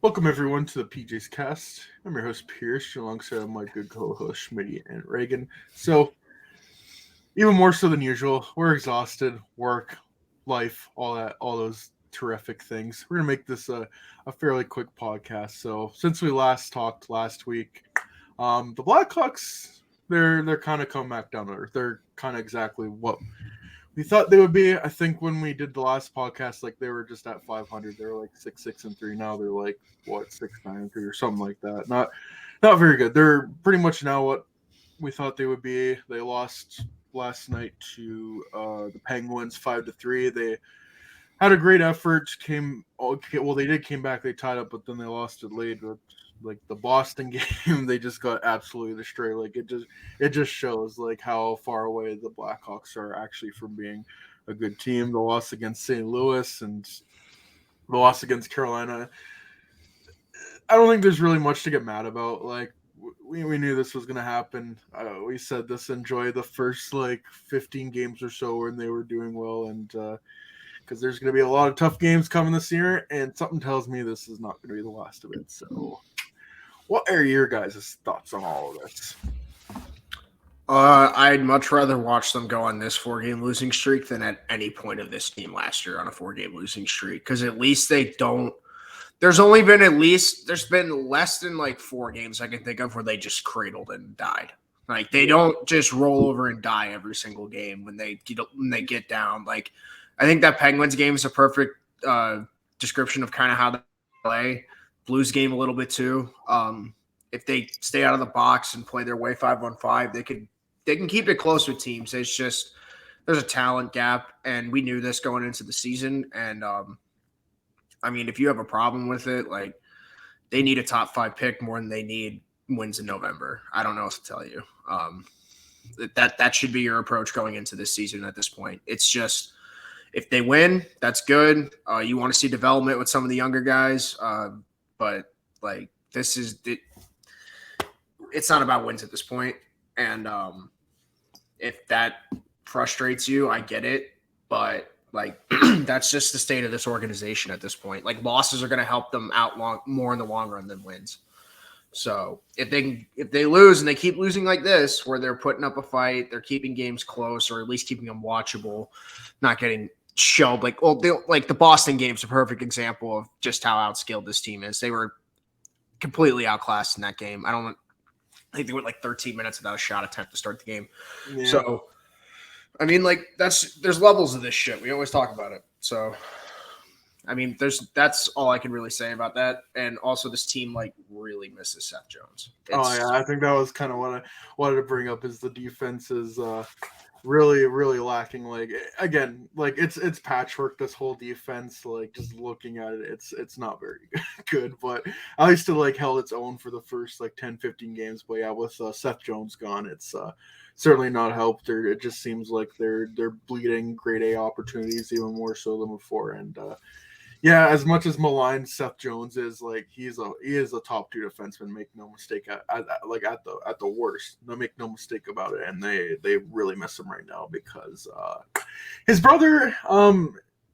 Welcome everyone to the P.O.S.cast. I'm your host Pierce, alongside my good co-host Schmitty and Reagan. So, even more so than usual, we're exhausted, work, life, all those terrific things. We're gonna make this a fairly quick podcast. So, since we last talked last week, the Blackhawks they're kind of come back down to earth. They're kind of exactly what we thought they would be. I think when we did the last podcast, like they were just at 500. They were like 6-6-3. Now they're like what 6-9-3 or something like that. Not very good. They're pretty much now what we thought they would be. They lost last night to the Penguins 5-3. They had a great effort. Came okay, well, they did came back. They tied up, but then they lost it late. But like the Boston game, they just got absolutely destroyed. Like it just shows like how far away the Blackhawks are actually from being a good team. The loss against St. Louis and the loss against Carolina. I don't think there's really much to get mad about. Like we knew this was gonna happen. We said this. Enjoy the first like 15 games or so when they were doing well, and because there's going to be a lot of tough games coming this year, and something tells me this is not going to be the last of it. So, what are your guys' thoughts on all of this? I'd much rather watch them go on this 4-game losing streak than at any point of this team last year on a 4-game losing streak. Because at least they don't. There's been less than like 4 games I can think of where they just cradled and died. Like they don't just roll over and die every single game when they get down. Like I think that Penguins game is a perfect description of kind of how they play. Blues game a little bit too. If they stay out of the box and play their way 5-on-5, they can keep it close with teams. It's just there's a talent gap, and we knew this going into the season. And I mean, if you have a problem with it, like they need a top 5 pick more than they need wins in November. I don't know what to tell you. That should be your approach going into this season at this point. It's just if they win, that's good. You want to see development with some of the younger guys, but like this is it's not about wins at this point. And if that frustrates you, I get it. But like that's just the state of this organization at this point. Like losses are going to help them out more in the long run than wins. So if they lose and they keep losing like this, where they're putting up a fight, they're keeping games close or at least keeping them watchable, not getting shelled. Like the Boston game's a perfect example of just how outskilled this team is. They were completely outclassed in that game. I think they went like 13 minutes without a shot attempt to start the game. Yeah. So, I mean, like there's levels of this shit. We always talk about it. So, I mean, that's all I can really say about that. And also, this team like really misses Seth Jones. I think that was kind of what I wanted to bring up. Is the defense is really lacking. Like again, like it's patchwork. This whole defense, like just looking at it, it's not very good. But at least it like held its own for the first like 10-15 games. But yeah, with Seth Jones gone, it's certainly not helped. It just seems like they're bleeding grade A opportunities even more so than before. And yeah, as much as maligned Seth Jones is, like he is a top 2 defenseman. Make no mistake at the worst. No, make no mistake about it. And they really miss him right now because his brother.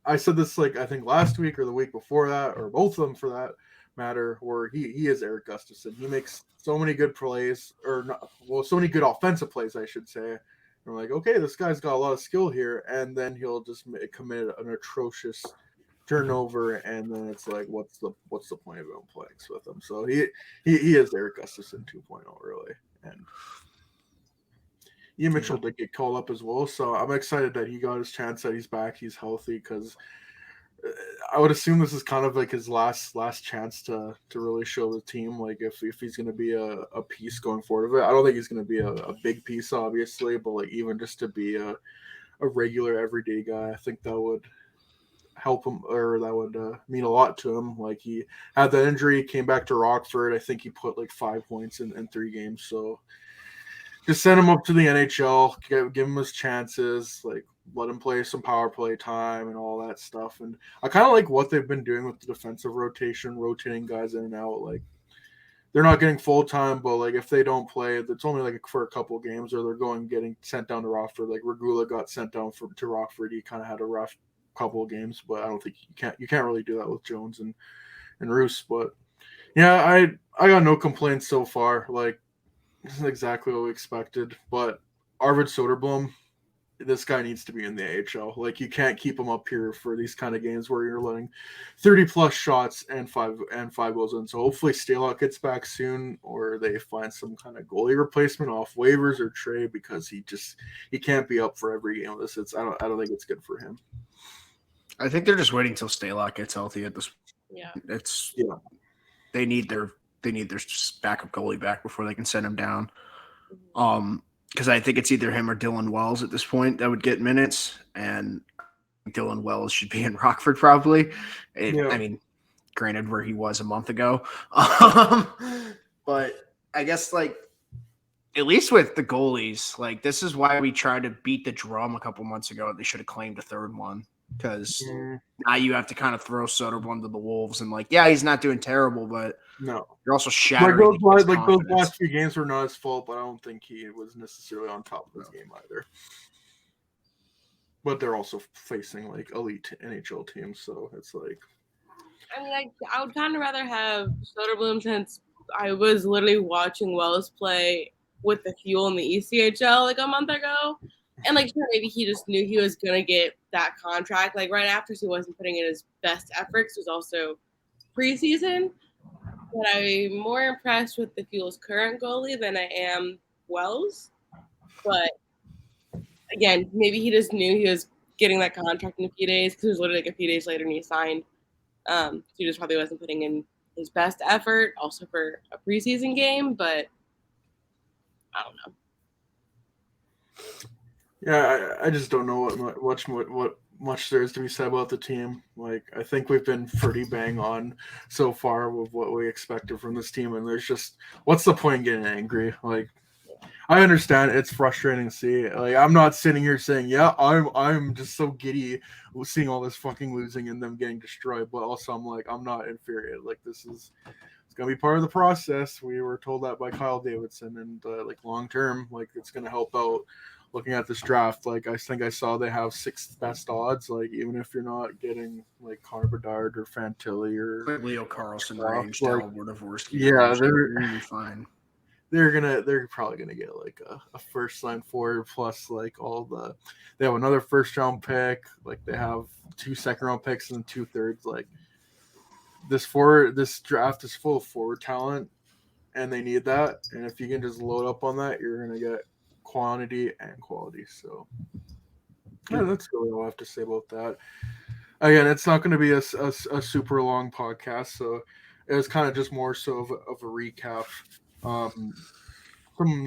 I said this like I think last week or the week before that, or both of them for that matter. Where he is Eric Gustafson. He makes so many good plays, or not, well, so many good offensive plays, I should say. I'm like, okay, this guy's got a lot of skill here, and then he'll just commit an atrocious turnover, and then it's like, what's the point of him playing with him? So he is Eric Gustafson 2.0 really, and Ian Mitchell did get called up as well. So I'm excited that he got his chance, that he's back, he's healthy, because I would assume this is kind of like his last chance to really show the team, like if he's going to be a piece going forward. I don't think he's going to be a big piece, obviously, but like even just to be a regular everyday guy, I think that would help him, or that would mean a lot to him. Like he had that injury, came back to Rockford. I think he put like 5 points in 3 games. So just send him up to the NHL, give him his chances, like let him play some power play time and all that stuff. And I kind of like what they've been doing with the defensive rotation, rotating guys in and out. Like they're not getting full time, but like if they don't play, it's only like for a couple of games, or they're getting sent down to Rockford. Like Regula got sent down to Rockford. He kind of had a rough couple of games, but I don't think you can't really do that with Jones and Roos. But Yeah, I got no complaints so far. Like, this is exactly what we expected. But Arvid Soderblom, this guy needs to be in the AHL. Like, you can't keep him up here for these kind of games where you're letting 30 plus shots and five goals in. So hopefully Stalock gets back soon, or they find some kind of goalie replacement off waivers or trade, because he can't be up for every game of this. I don't think it's good for him. I think they're just waiting till Stalock gets healthy at this. Yeah. They need their backup goalie back before they can send him down. Because I think it's either him or Dylan Wells at this point that would get minutes, and Dylan Wells should be in Rockford probably. I mean, granted, where he was a month ago, but I guess like at least with the goalies, like this is why we tried to beat the drum a couple months ago. They should have claimed a third one, because now you have to kind of throw Soderblom to the wolves, and like, yeah, he's not doing terrible, but no, you're also shattering. Those last few games were not his fault, but I don't think he was necessarily on top of his game either. But they're also facing like elite NHL teams, so it's like. I mean, I would kind of rather have Soderblom, since I was literally watching Wells play with the Fuel in the ECHL like a month ago. And like, sure, maybe he just knew he was going to get that contract like right after, so he wasn't putting in his best efforts. It was also preseason. But I'm more impressed with the Fuel's current goalie than I am Wells. But again, maybe he just knew he was getting that contract in a few days, because it was literally like a few days later and he signed. So he just probably wasn't putting in his best effort, also for a preseason game, but I don't know. Yeah, I just don't know what much there is to be said about the team. Like, I think we've been pretty bang on so far with what we expected from this team, and there's just, what's the point in getting angry? Like, I understand it's frustrating to see. Like, I'm not sitting here saying, yeah, I'm just so giddy seeing all this fucking losing and them getting destroyed, but also I'm like, I'm not infuriated. Like, it's gonna be part of the process. We were told that by Kyle Davidson, and like long term, like it's gonna help out. Looking at this draft, like I think I saw they have 6th best odds. Like, even if you're not getting like Connor Bedard or Fantilli or Leo Carlson range, like, Dvorsky, yeah, they're fine. They're probably gonna get like a first line forward, plus like they have another first round pick, like they have 2 second round picks and 2 thirds. Like, this draft is full of forward talent, and they need that. And if you can just load up on that, you're gonna get quantity and quality. So yeah, that's really all I have to say about that. Again, it's not going to be a super long podcast, so it was kind of just more so of a recap. Some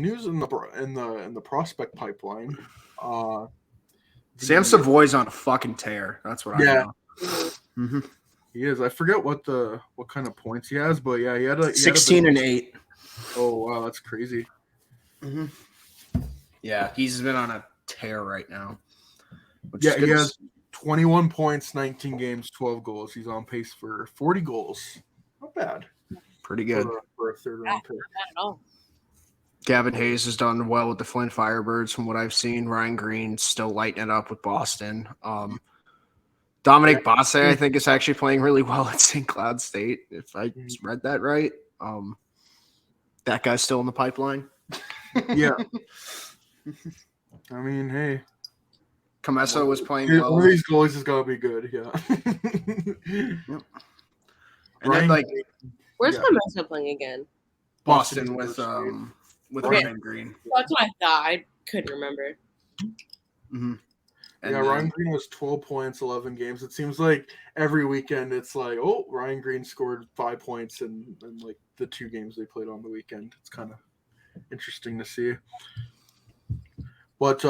news in the prospect pipeline. Sam Savoy's on a fucking tear. That's what I know. Mm-hmm. He is. I forget what kind of points he has, but yeah, he had 16 and 8. Oh wow, that's crazy. Mm-hmm. Yeah, he's been on a tear right now. He has 21 points, 19 games, 12 goals. He's on pace for 40 goals. Not bad. Pretty good. For a third round pick. Not at all. Gavin Hayes has done well with the Flint Firebirds from what I've seen. Ryan Green's still lighting it up with Boston. Dominic Basse, I think, is actually playing really well at St. Cloud State, if I read that right. That guy's still in the pipeline. Yeah. I mean, hey. Comesso was playing well. One of these goalies is going to be good, yeah. Yep. And then, like, where's Comesso playing again? Boston with Ryan Green. That's what I thought. I couldn't remember. Mm-hmm. Ryan Green has 12 points, 11 games. It seems like every weekend it's like, oh, Ryan Green scored 5 points in like the 2 games they played on the weekend. It's kind of interesting to see. But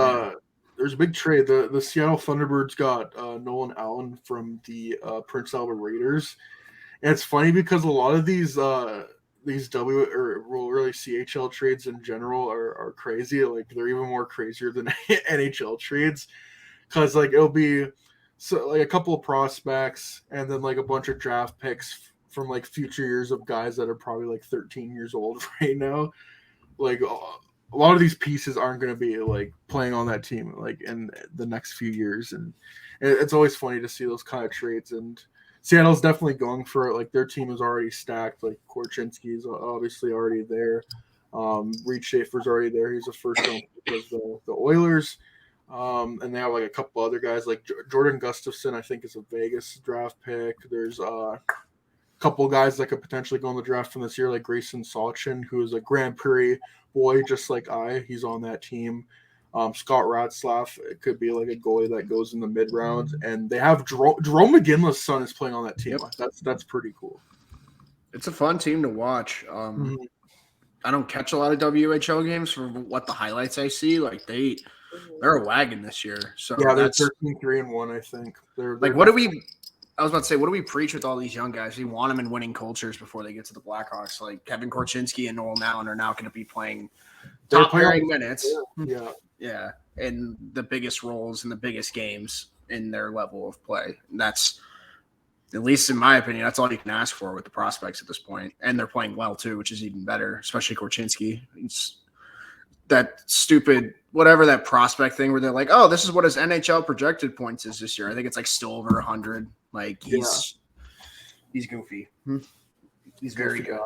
there's a big trade. The Seattle Thunderbirds got Nolan Allen from the Prince Albert Raiders. And it's funny because a lot of these really CHL trades in general are crazy. Like, they're even more crazier than NHL trades, because like it'll be like a couple of prospects and then like a bunch of draft picks from like future years of guys that are probably like 13 years old right now. Like, a lot of these pieces aren't going to be like playing on that team like in the next few years, and it's always funny to see those kind of trades. And Seattle's definitely going for it. Like their team is already stacked. Like Korchinski's obviously already there. Reed Schaefer's already there. He's a first round pick of the Oilers. And they have like a couple other guys like Jordan Gustafson, I think is a Vegas draft pick. There's a couple guys that could potentially go in the draft from this year, like Grayson Sawchin, who is a Grand Prairie boy, just like he's on that team. Scott Ratzlaff, it could be like a goalie that goes in the mid rounds, and they have Jerome McGinley's son is playing on that team. Yep. That's pretty cool. It's a fun team to watch. I don't catch a lot of WHL games from what the highlights I see. Like they're a wagon this year. So yeah, they're 13-3-1, I think. They're like, what do we? I was about to say, what do we preach with all these young guys? We want them in winning cultures before they get to the Blackhawks. Like Kevin Korchinski and Noel Allen are now going to be playing top-pairing minutes. Yeah, in the biggest roles in the biggest games in their level of play. And that's, at least in my opinion, that's all you can ask for with the prospects at this point. And they're playing well too, which is even better, especially Korchinski. It's that stupid whatever that prospect thing where they're like, oh, this is what his NHL projected points is this year. I think it's like still over 100. Like he's goofy. He's very good.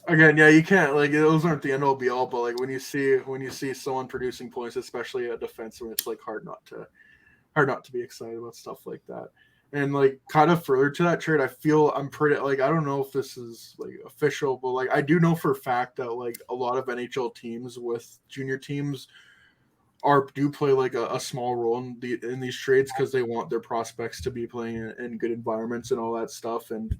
Again, yeah, you can't like those aren't the end all be all, but like when you see someone producing points, especially a defenseman, it's like hard not to be excited about stuff like that. And like kind of further to that trade, I'm pretty like I don't know if this is like official, but like I do know for a fact that like a lot of NHL teams with junior teams do play like a small role in these trades because they want their prospects to be playing in good environments and all that stuff. And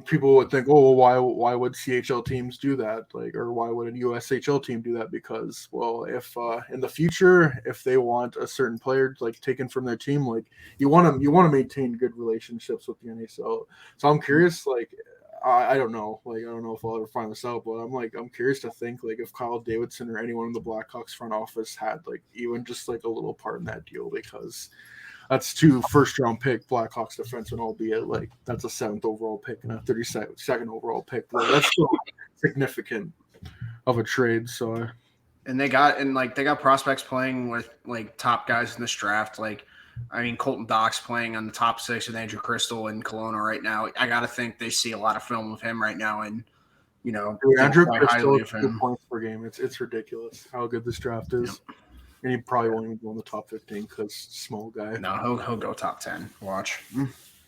people would think, oh, well, why would CHL teams do that? Like, or why would a USHL team do that? Because, well, if in the future, if they want a certain player like taken from their team, like you want to maintain good relationships with the NHL. So I'm curious, like, I don't know, like I don't know if I'll ever find this out, but I'm curious to think like if Kyle Davidson or anyone in the Blackhawks front office had like even just like a little part in that deal, because that's 2 first-round pick Blackhawks defensemen, albeit like that's a 7th overall pick and a 32nd overall pick. Like, that's still significant of a trade. So, and they got prospects playing with like top guys in this draft. Like, I mean, Colton Dock's playing on the top 6 with Andrew Crystal and Kelowna right now. I gotta think they see a lot of film of him right now, and Andrew Crystal has good points per game. It's ridiculous how good this draft is. Yep. And he probably won't even go in the top 15 because small guy. No, he'll go top 10. Watch.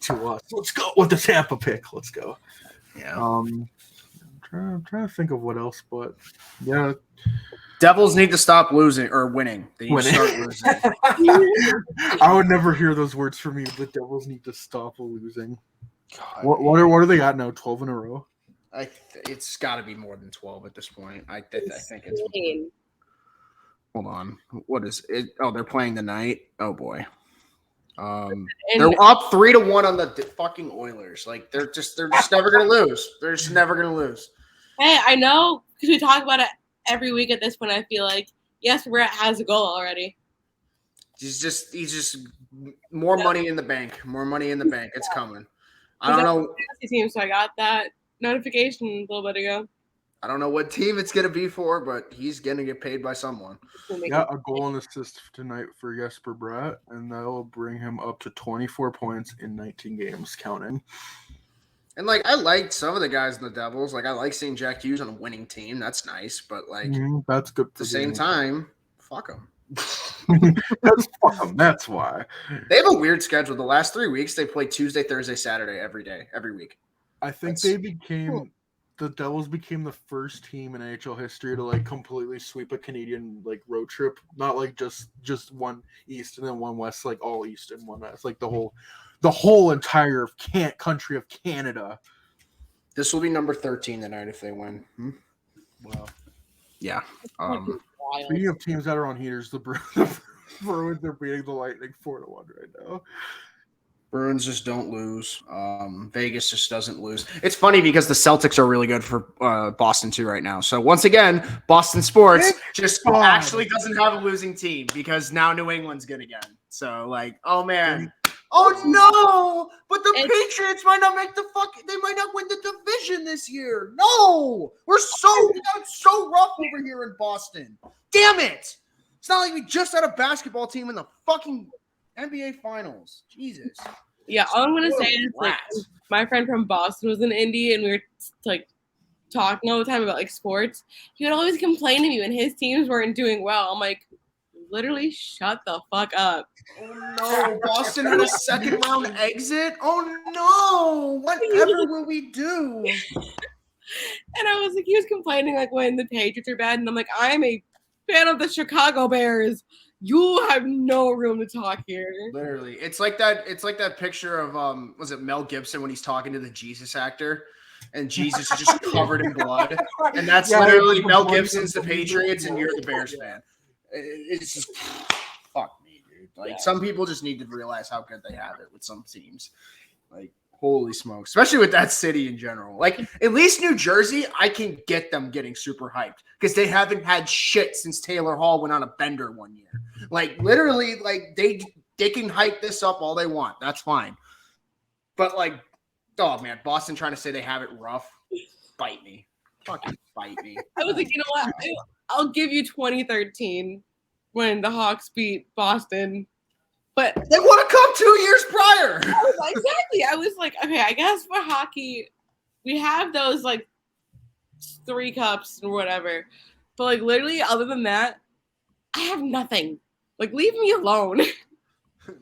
To us. Let's go with the Tampa pick. Let's go. Yeah. I'm trying to think of what else, but yeah. Devils need to stop losing or winning. They need to start losing. I would never hear those words from you. The Devils need to stop losing. God, what are they at now? 12 in a row? It's got to be more than 12 at this point. I think it's. Hold on. What is it? Oh, they're playing tonight. Oh boy. They're up 3-1 on the fucking Oilers. Like they're just never gonna lose. They're just never gonna lose. Hey, I know because we talk about it every week at this point. I feel like yes, Brett has a goal already. He's just more money in the bank. More money in the bank. It's coming. I don't know. Team, so I got that notification a little bit ago. I don't know what team it's going to be for, but he's going to get paid by someone. Yeah, a goal and assist tonight for Jesper Bratt, and that will bring him up to 24 points in 19 games, counting. And, like, I liked some of the guys in the Devils. Like, I like seeing Jack Hughes on a winning team. That's nice. But, like, that's good. At the same time, fuck them. Fuck them. That's why. They have a weird schedule. The last 3 weeks, they play Tuesday, Thursday, Saturday every week. I think the Devils became the first team in NHL history to like completely sweep a Canadian like road trip. Not like just one East and then one West, like all East and one West, like the whole entire country of Canada. This will be number 13 tonight if they win. Wow. Yeah. Speaking of teams that are on heaters, the Bruins are beating the Lightning 4-1 right now. Bruins just don't lose. Vegas just doesn't lose. It's funny because the Celtics are really good for Boston too right now. So once again, Boston sports actually doesn't have a losing team because now New England's good again. So like, oh man, oh no! But the Patriots might not make they might not win the division this year. No, we got so rough over here in Boston. Damn it! It's not like we just had a basketball team in the fucking NBA Finals. Jesus. Yeah, all I'm gonna What say a is like blast. my friend from Boston was in Indy, and we were like talking all the time about like sports. He would always complain to me when his teams weren't doing well. I'm like, literally, shut the fuck up. Oh no, Boston had a second round exit. Oh no, whatever will we do? And I was like, he was complaining like when the Patriots are bad, and I'm like, I'm a fan of the Chicago Bears. You have no room to talk here. Literally, it's like that. It's like that picture of was it Mel Gibson when he's talking to the Jesus actor, and Jesus is just covered in blood, and that's literally like Mel Gibson's the Patriots, and you're the Bears fan. It's just fuck me, dude. Like some people just need to realize how good they have it with some teams. Like holy smokes, especially with that city in general. Like at least New Jersey, I can get them getting super hyped because they haven't had shit since Taylor Hall went on a bender one year. Like literally, like they can hype this up all they want. That's fine. But like, oh man, Boston trying to say they have it rough. Bite me. Fucking bite me. I was like, you know what? I'll give you 2013 when the Hawks beat Boston. But they won a cup 2 years prior. Exactly. I was like, okay, I guess for hockey, we have those like 3 cups or whatever. But like literally, other than that, I have nothing. Like, leave me alone.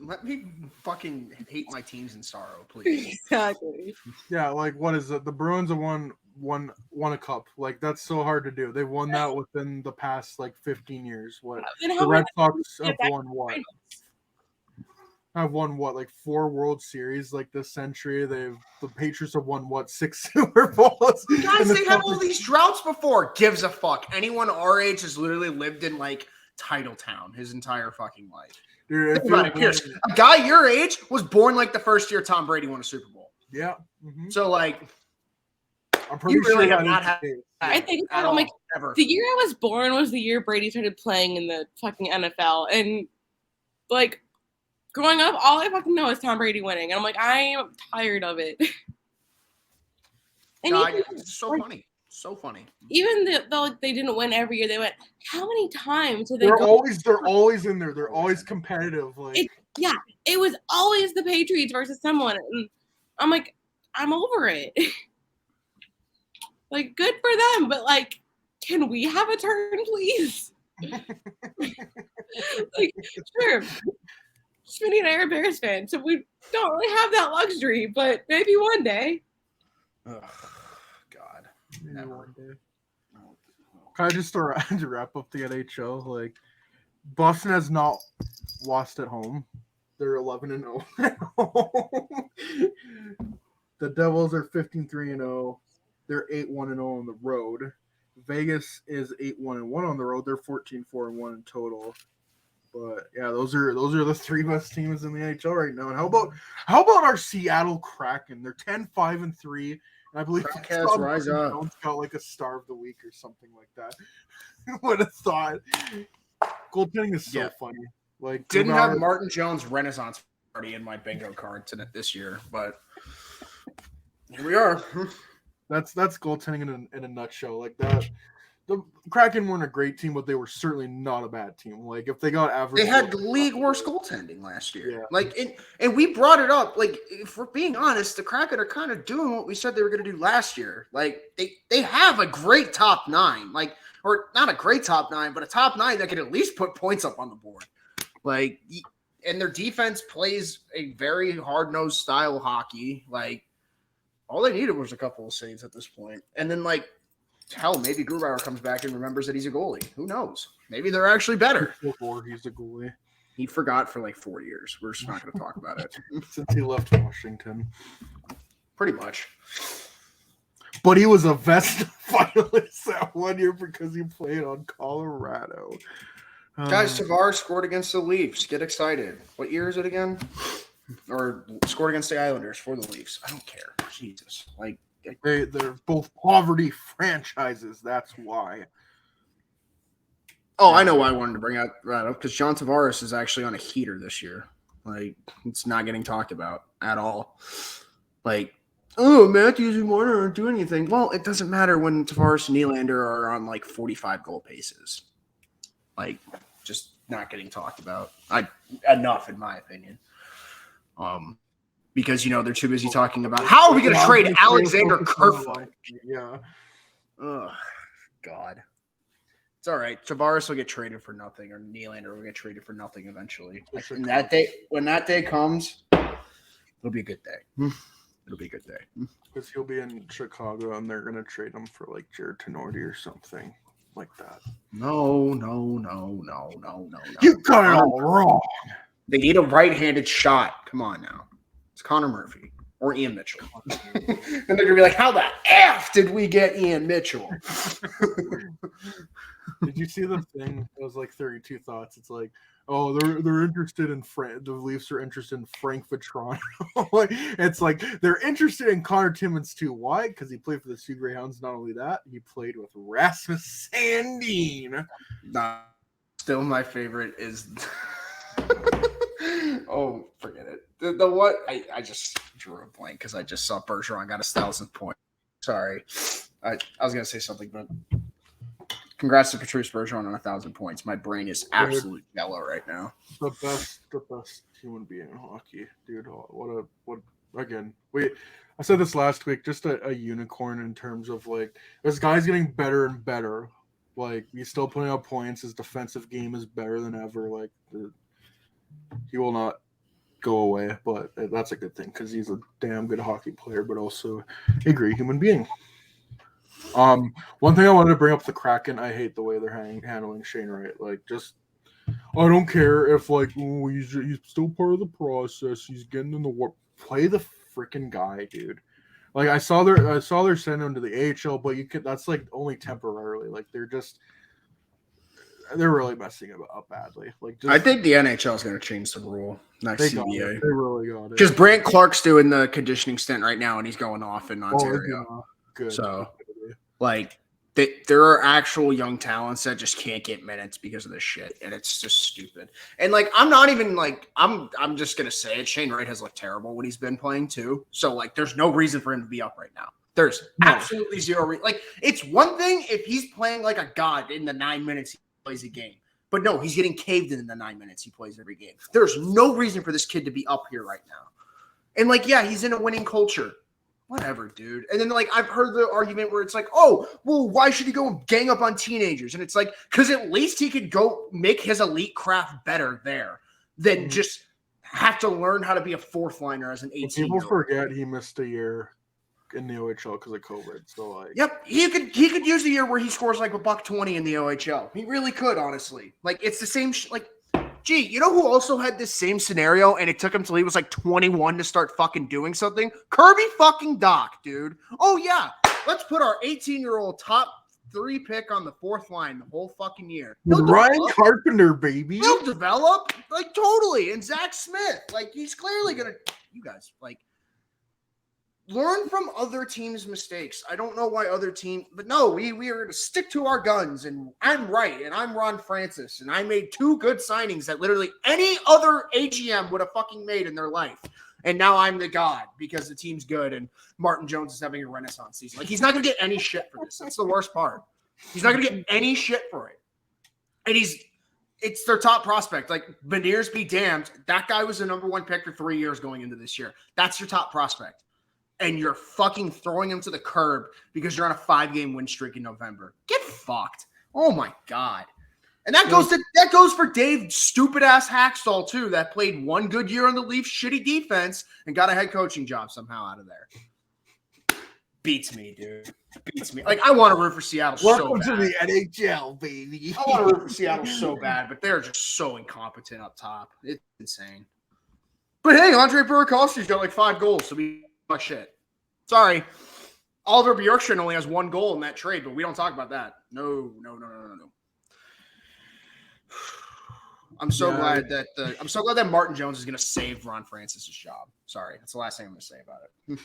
Let me fucking hate my teams in sorrow, please. Exactly. Yeah, like what is it? The Bruins have won a cup. Like that's so hard to do. They won that within the past like 15 years. What the Red Sox have won what? I've won what like 4 World Series like this century. The Patriots have won what 6 Super Bowls. Guys, they had all these droughts before. Gives a fuck. Anyone our age has literally lived in like Titletown his entire fucking life. Dude, Pierce, a guy your age was born like the first year Tom Brady won a Super Bowl. Yeah. Mm-hmm. So like, I'm pretty sure really have not had. I think I'm like ever. The year I was born was the year Brady started playing in the fucking NFL, and like. Growing up, all I fucking know is Tom Brady winning. And I'm like, I'm tired of it. And it's so funny. So funny. Even though like, they didn't win every year, they went, how many times did they They're always in there. They're always competitive. Like it was always the Patriots versus someone. And I'm like, I'm over it. Like, good for them, but like, can we have a turn, please? Like, sure. Smitty and I are Bears fans, so we don't really have that luxury, but maybe one day. Oh, God. Never one day. Can I just to wrap up the NHL? Like, Boston has not lost at home. They're 11-0 at home. The Devils are 15-3-0. They're 8-1-0 on the road. Vegas is 8-1-1 on the road. They're 14-4-1 in total. But yeah, those are the 3 best teams in the NHL right now. And how about our Seattle Kraken? They're 10-5-3, and I believe Cats rise up. Got like a star of the week or something like that. Who would have thought? Goaltending is so funny. Like didn't have Martin Jones Renaissance party in my bingo cards in it this year, but here we are. That's goaltending in a nutshell. Like that. The Kraken weren't a great team, but they were certainly not a bad team. Like if they got average, they had league worst goaltending last year. Yeah. Like and we brought it up. Like if we're being honest, the Kraken are kind of doing what we said they were going to do last year. Like they have a great top 9, like or not a great top 9, but a top 9 that could at least put points up on the board. Like and their defense plays a very hard-nosed style of hockey. Like all they needed was a couple of saves at this point, and then like. Hell, maybe Grubauer comes back and remembers that he's a goalie. Who knows? Maybe they're actually better. Or he's a goalie. He forgot for like 4 years. We're just not going to talk about it. Since he left Washington. Pretty much. But he was a Vesta finalist that 1 year because he played on Colorado. Guys, Tavares scored against the Leafs. Get excited. What year is it again? Or scored against the Islanders for the Leafs. I don't care. Jesus. Like, they're both poverty franchises. That's why. Oh, I know why I wanted to bring that up because John Tavares is actually on a heater this year. Like, it's not getting talked about at all. Like, oh, Matthews and Warner aren't doing anything. Well, it doesn't matter when Tavares and Nylander are on like 45 goal paces. Like, just not getting talked about. Enough, in my opinion. because they're too busy talking about how are we going to trade Alexander Kerfoot. Yeah. Oh God. It's all right. Tavares will get traded for nothing, or Nylander will get traded for nothing eventually. And when that day comes, it'll be a good day. It'll be a good day. Because he'll be in Chicago, and they're gonna trade him for like Jared Tenorti or something like that. No. You got it all wrong. They need a right-handed shot. Come on now. It's Connor Murphy or Ian Mitchell. And they're gonna be like, "How the f did we get Ian Mitchell?" Did you see the thing? It was like 32 Thoughts. It's like, oh, they're interested in the Leafs are interested in Frank Vatrano. It's like they're interested in Connor Timmins too. Why? Because he played for the Sioux Greyhounds. Not only that, he played with Rasmus Sandin. Nah, still my favorite is. Oh, forget it. The what? I just drew a blank because I just saw Bergeron got 1,000 points. Sorry, I was gonna say something, but. Congrats to Patrice Bergeron on 1,000 points. My brain is absolute yellow right now. The best human being in hockey, dude. I said this last week, just a unicorn in terms of like this guy's getting better and better. Like he's still putting up points. His defensive game is better than ever. Like he will not go away, but that's a good thing because he's a damn good hockey player, but also a great human being. One thing I wanted to bring up the Kraken. I hate the way they're handling Shane Wright. Like, just I don't care if like he's still part of the process. He's getting in the war. Play the freaking guy, dude. Like I saw they're sending him to the AHL, but that's like only temporarily. Like they're really messing it up badly. Like I think the NHL is going to change the rule next CBA. They really got it because Brant Clark's doing the conditioning stint right now, and he's going off in Ontario. Good. So. Like, there are actual young talents that just can't get minutes because of this shit, and it's just stupid. And, like, I'm not even, like, I'm just going to say it. Shane Wright has looked terrible when he's been playing, too. So, like, there's no reason for him to be up right now. There's absolutely zero reason. Like, it's one thing if he's playing like a god in the 9 minutes he plays a game. But, no, he's getting caved in the 9 minutes he plays every game. There's no reason for this kid to be up here right now. And, like, yeah, he's in a winning culture. Whatever, dude. And then, like, I've heard the argument where it's like, oh, well, why should he go and gang up on teenagers? And it's like, because at least he could go make his elite craft better there than just have to learn how to be a fourth liner as an 18-year-old. People forget he missed a year in the OHL because of COVID. So, like, yep, he could use a year where he scores like $120 in the OHL. He really could, honestly. Like, it's the same. Gee, you know who also had this same scenario and it took him till he was like 21 to start fucking doing something? Kirby fucking Doc, dude. Oh, yeah. Let's put our 18-year-old top 3 pick on the fourth line the whole fucking year. Ryan Carpenter, baby. He'll develop. Like, totally. And Zach Smith. Like, he's clearly going to – you guys, like – learn from other teams' mistakes. I don't know why other teams, but no, we are going to stick to our guns. And I'm right, and I'm Ron Francis, and I made 2 good signings that literally any other AGM would have fucking made in their life. And now I'm the god because the team's good, and Martin Jones is having a renaissance season. Like, he's not going to get any shit for this. That's the worst part. He's not going to get any shit for it. And it's their top prospect. Like, Beniers be damned. That guy was the number 1 pick for 3 years going into this year. That's your top prospect. And you're fucking throwing him to the curb because you're on a 5-game win streak in November. Get fucked. Oh my God. And that goes for Dave stupid ass Hackstall too, that played 1 good year on the Leafs shitty defense and got a head coaching job somehow out of there. Beats me, dude. Beats me. Like, I want to root for Seattle so bad. Welcome to the NHL, baby. I want to root for Seattle so bad, but they're just so incompetent up top. It's insane. But hey, Andre Burakovsky's got like 5 goals, so we shit. Sorry. Oliver Bjorkstrand only has 1 goal in that trade, but we don't talk about that. No. I'm so glad that Martin Jones is going to save Ron Francis' job. Sorry, that's the last thing I'm going to say about it.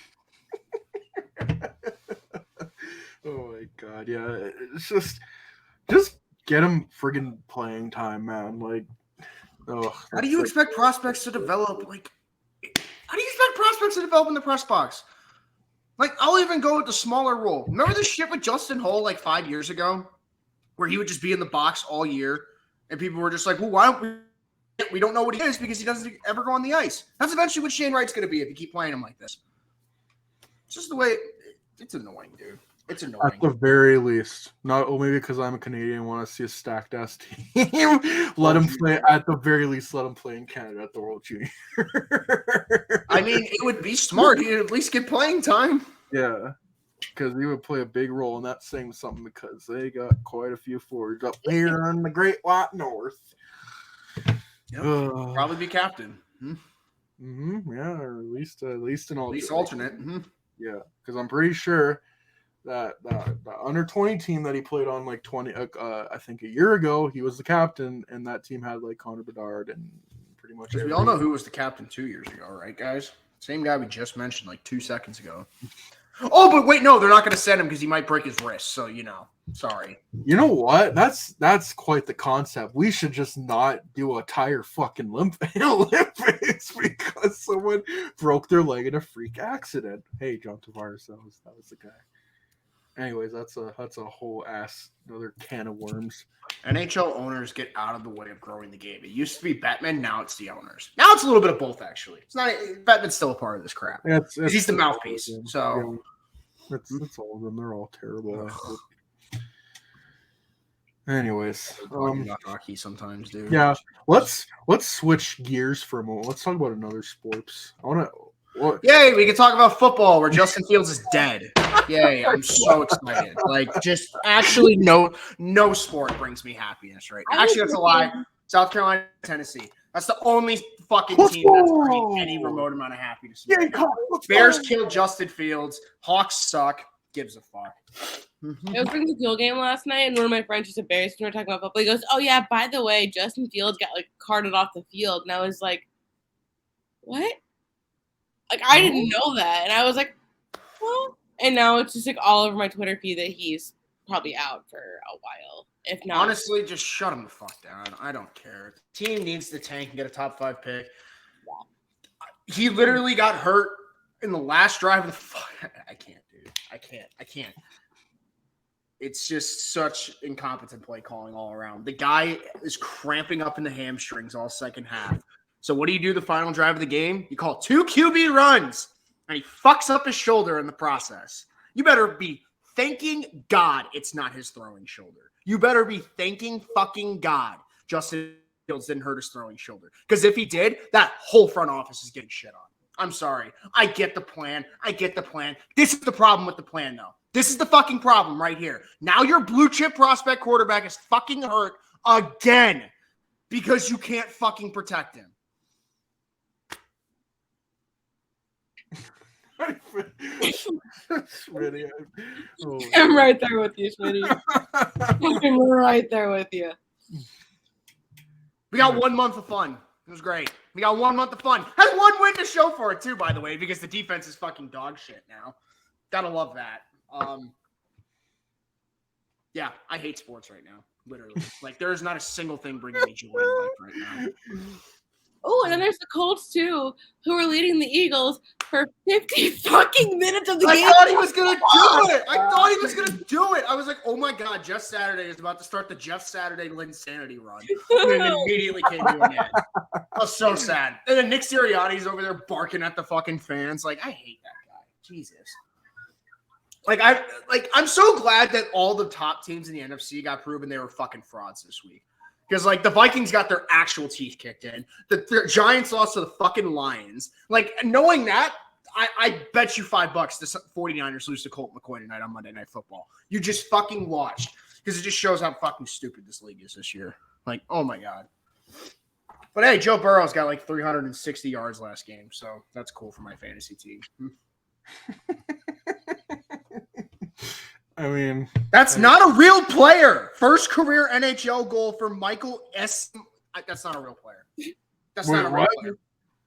Oh my God, yeah. It's just get him friggin' playing time, man. Like, how do you expect prospects to develop? Like, how do you expect prospects to develop in the press box? Like, I'll even go with the smaller role. Remember the shit with Justin Hull like 5 years ago, where he would just be in the box all year, and people were just like, "Well, why don't we we don't know what he is because he doesn't ever go on the ice. That's eventually what Shane Wright's going to be if you keep playing him like this. It's just the way it's annoying, dude. It's annoying. At the very least, not only because I'm a Canadian, want to see a stacked ass team. Let him play. At the very least, let him play in Canada at the World Junior. I mean, it would be smart. He'd at least get playing time. Yeah, because he would play a big role, and that's saying something because they got quite a few forwards up here in the Great White North. Yep. Probably be captain. Yeah, or at least an alternate. At least alternate. Yeah, because I'm pretty sure that the under 20 team that he played on like 20, I think a year ago, he was the captain, and that team had like Connor Bedard and pretty much. We all know who was the captain 2 years ago, right, guys? Same guy we just mentioned like 2 seconds ago. Oh, but wait, no, they're not going to send him because he might break his wrist. So sorry. You know what? That's quite the concept. We should just not do a entire fucking Olympics because someone broke their leg in a freak accident. Hey, John Tavares, that was the guy. Anyways, that's a whole another can of worms. NHL owners get out of the way of growing the game. It used to be Bettman, now it's the owners. Now it's a little bit of both, actually. It's not Bettman's still a part of this crap. He's the mouthpiece. So it's all of them. They're all terrible. Anyways, hockey sometimes, dude. Yeah, let's switch gears for a moment. Let's talk about another sports. Yay, we can talk about football where Justin Fields is dead. Yay, I'm so excited. Like, just actually no sport brings me happiness right now. Actually, that's a lie. South Carolina, Tennessee. That's the only fucking team that's bringing any remote amount of happiness. Right now. Bears killed Justin Fields. Hawks suck. Gives a fuck. I was watching the Fuel game last night, and one of my friends who's a Bears fan, we were talking about football. He goes, "Oh yeah, by the way, Justin Fields got like carted off the field," and I was like, "What?" Like, I didn't know that. And I was like, well, and now it's just like all over my Twitter feed that he's probably out for a while. If not, honestly, just shut him the fuck down. I don't care. The team needs to tank and get a top 5 pick. He literally got hurt in the last drive of the I can't, dude. I can't. It's just such incompetent play calling all around. The guy is cramping up in the hamstrings all second half. So what do you do the final drive of the game? You call 2 QB runs, and he fucks up his shoulder in the process. You better be thanking God it's not his throwing shoulder. You better be thanking fucking God Justin Fields didn't hurt his throwing shoulder. Because if he did, that whole front office is getting shit on. I'm sorry. I get the plan. This is the problem with the plan, though. This is the fucking problem right here. Now your blue chip prospect quarterback is fucking hurt again because you can't fucking protect him. Smitty, I'm right there with you, Smitty. I'm right there with you. We got 1 month of fun. It was great. We got 1 month of fun. Has 1 win to show for it, too, by the way, because the defense is fucking dog shit now. Gotta love that. Yeah, I hate sports right now. Literally. Like, there is not a single thing bringing me joy in life right now. Oh, and then there's the Colts, too, who are leading the Eagles for 50 fucking minutes of the game. I thought he was going to do it. I was like, oh, my God, Jeff Saturday is about to start the Jeff Saturday Linsanity run. And then immediately came to an end. I was so sad. And then Nick Sirianni's over there barking at the fucking fans. Like, I hate that guy. Jesus. I'm so glad that all the top teams in the NFC got proven they were fucking frauds this week. Because, like, the Vikings got their actual teeth kicked in. The Giants lost to the fucking Lions. Like, knowing that, I bet you $5 the 49ers lose to Colt McCoy tonight on Monday Night Football. You just fucking watched. Because it just shows how fucking stupid this league is this year. Like, oh, my God. But, hey, Joe Burrow's got, like, 360 yards last game. So that's cool for my fantasy team. I mean, that's not a real player. First career NHL goal for Michael S. That's not a real player. That's not a real player.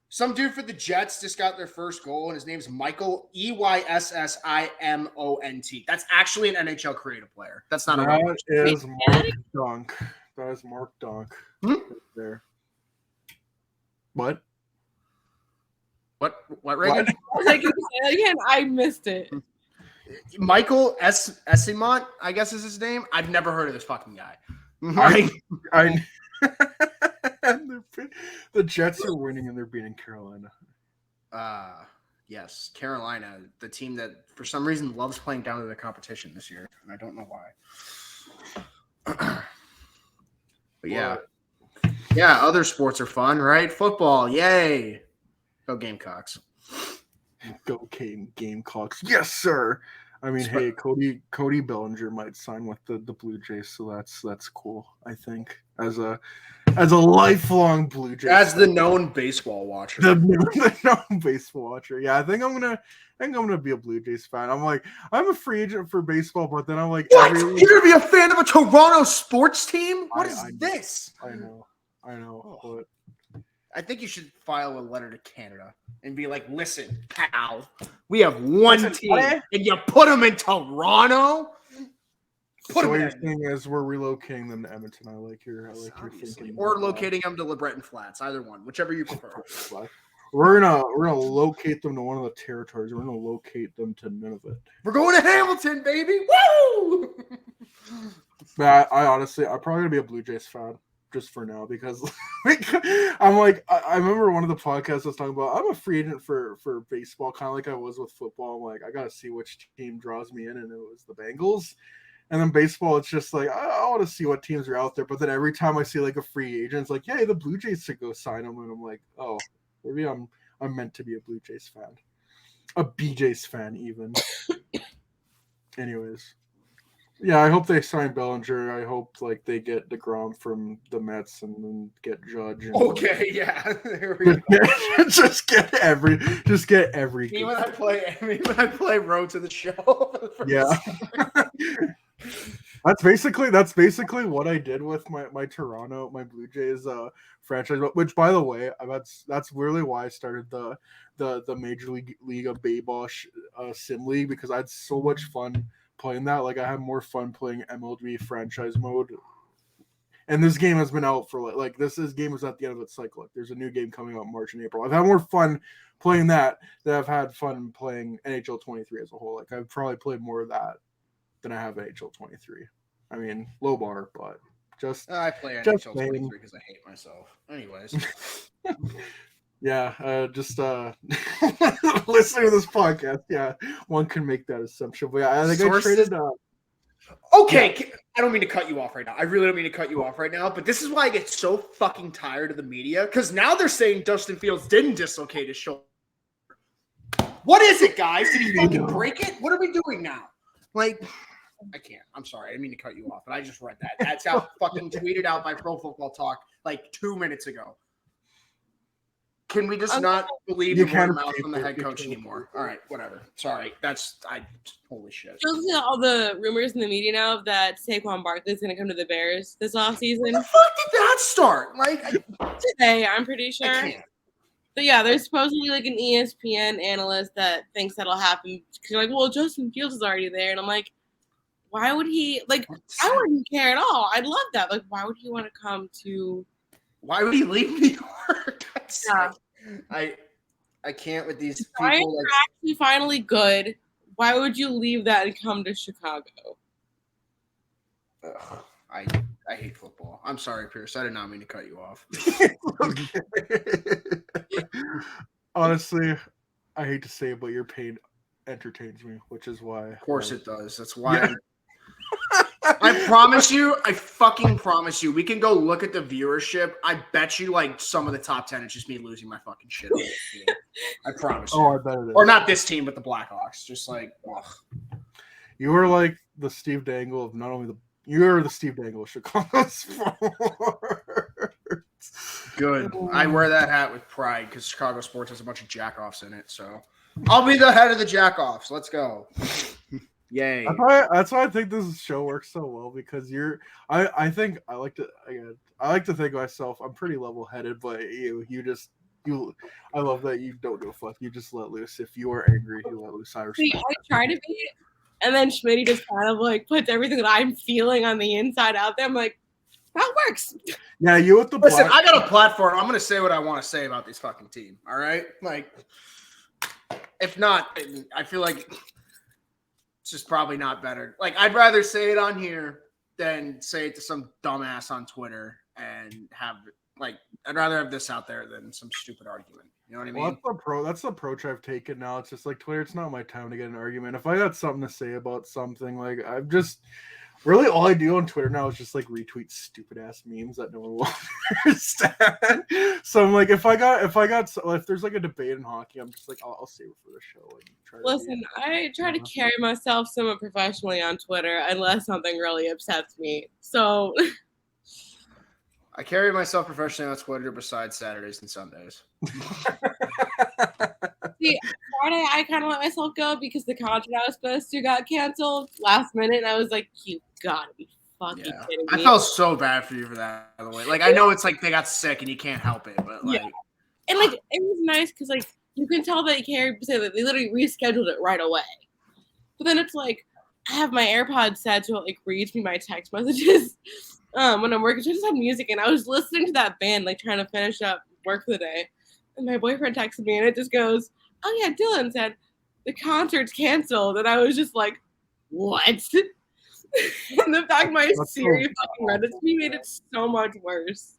Some dude for the Jets just got their first goal, and his name's Michael Eyssimont. That's actually an NHL creative player. That's not a real player. That is Mark Dunk. That is Mark Dunk. Right there. What? What, Reagan? Again, I missed it. Michael Eyssimont, I guess is his name. I've never heard of this fucking guy. And the Jets are winning and they're beating Carolina. Yes, Carolina, the team that for some reason loves playing down to the competition this year, and I don't know why. But yeah, other sports are fun, right? Football, yay! Go Gamecocks! Go Gamecocks, yes, sir. I mean, hey, Cody Bellinger might sign with the Blue Jays, so that's cool. I think as a lifelong Blue Jays, as the known baseball watcher, the known baseball watcher. Yeah, I think I'm gonna be a Blue Jays fan. I'm a free agent for baseball, but then I'm like, what? You're gonna be a fan of a Toronto sports team? What is this? I know, but I think you should file a letter to Canada and be like, listen, pal, we have one team, and you put them in Toronto? So what you're saying is we're relocating them to Edmonton. I like your thinking. Or locating them to LeBreton Flats, either one, whichever you prefer. We're gonna locate them to one of the territories. We're gonna locate them to Nunavut. We're going to Hamilton, baby! Woo! But I honestly, I'm probably gonna be a Blue Jays fan just for now because I'm like, I remember one of the podcasts I was talking about. I'm a free agent for baseball, kind of like I was with football. I'm like, I gotta see which team draws me in, and it was the Bengals. And then baseball, it's just like, I want to see what teams are out there. But then every time I see like a free agent, it's like, yeah, the Blue Jays should go sign them. And I'm like, oh, maybe I'm meant to be a Blue Jays fan. A BJ's fan, even. Anyways. Yeah, I hope they sign Bellinger. I hope like they get DeGrom from the Mets and then get Judge. And, okay, yeah. There we go. just get every Me when I play Road to the Show. Yeah. That's basically what I did with my Blue Jays franchise. Which, by the way, that's really why I started the Major League of Baseball sim league, because I had so much fun playing that. Like I had more fun playing MLB franchise mode. And this game has been out for like this game is at the end of its cycle. Like, there's a new game coming out in March and April. I've had more fun playing that than I've had fun playing NHL 23 as a whole. Like I've probably played more of that than I have NHL 23. I mean, low bar, but I play NHL 23 because I hate myself. Anyways. Yeah, just listening to this podcast, yeah, one can make that assumption. But yeah, I think I traded. Okay, yeah. I don't mean to cut you off right now. I really don't mean to cut you off right now. But this is why I get so fucking tired of the media, because now they're saying Justin Fields didn't dislocate his shoulder. What is it, guys? Did he fucking break it? What are we doing now? Like, I can't. I'm sorry. I didn't mean to cut you off, but I just read that. That's got fucking tweeted out by Pro Football Talk like 2 minutes ago. Can we just not believe the word mouth from the head coach anymore? All right, whatever. Sorry. Holy shit. Just all the rumors in the media now that Saquon Barkley is going to come to the Bears this offseason. When the fuck did that start? Like today, I'm pretty sure. But yeah, there's supposedly like an ESPN analyst that thinks that'll happen. You're like, well, Justin Fields is already there. And I'm like, why would he? Like, I wouldn't care at all. I'd love that. Like, why would he want to come to? Why would he leave New York? Yeah. I can't with these people. Giants are actually finally good. Why would you leave that and come to Chicago? I hate football. I'm sorry, Pierce. I did not mean to cut you off. Honestly, I hate to say it, but your pain entertains me, which is why. Of course it does. That's why. Yeah. I fucking promise you, we can go look at the viewership. I bet you like some of the top 10 is just me losing my fucking shit. I promise you. Oh, I bet it is. Or not this team, but the Blackhawks. Just like, ugh. You were like the Steve Dangle of not only you're the Steve Dangle of Chicago sports. Good. I wear that hat with pride because Chicago sports has a bunch of jackoffs in it. So I'll be the head of the jackoffs. Let's go. Yay. That's why I think this show works so well, because I like to think myself, I'm pretty level headed, but I love that you don't give a fuck. You just let loose. If you are angry, you let loose. I try to be, and then Schmitty just kind of like puts everything that I'm feeling on the inside out there. I'm like, that works. Yeah, you with the listen. I got a platform. I'm gonna say what I want to say about this fucking team. All right, like, if not, I feel like it's just probably not better. Like, I'd rather say it on here than say it to some dumbass on Twitter and have like I'd rather have this out there than some stupid argument. You know what I mean? Well, that's the approach I've taken now. It's just like Twitter. It's not my time to get an argument. If I got something to say about something, like I'm just really all I do on Twitter now is just like retweet stupid ass memes that no one will understand. So I'm like, if there's like a debate in hockey, I'm just like, I'll save it for the show. And try Listen, I try to carry myself somewhat professionally on Twitter unless something really upsets me. So I carry myself professionally on Twitter besides Saturdays and Sundays. see, Friday I kind of let myself go because the concert I was supposed to got canceled last minute, and I was like, "You gotta be fucking kidding me!" I felt so bad for you for that. By the way, like I know it's like they got sick and you can't help it, but like, and like it was nice because like you can tell that they they literally rescheduled it right away. But then it's like I have my AirPods set to like read me my text messages when I'm working. So I just had music, and I was listening to that band, like trying to finish up work for the day. And my boyfriend texted me, and it just goes, "Oh yeah, Dylan said the concert's canceled," and I was just like, "What?" And the fact my Siri fucking read it to me made it so much worse.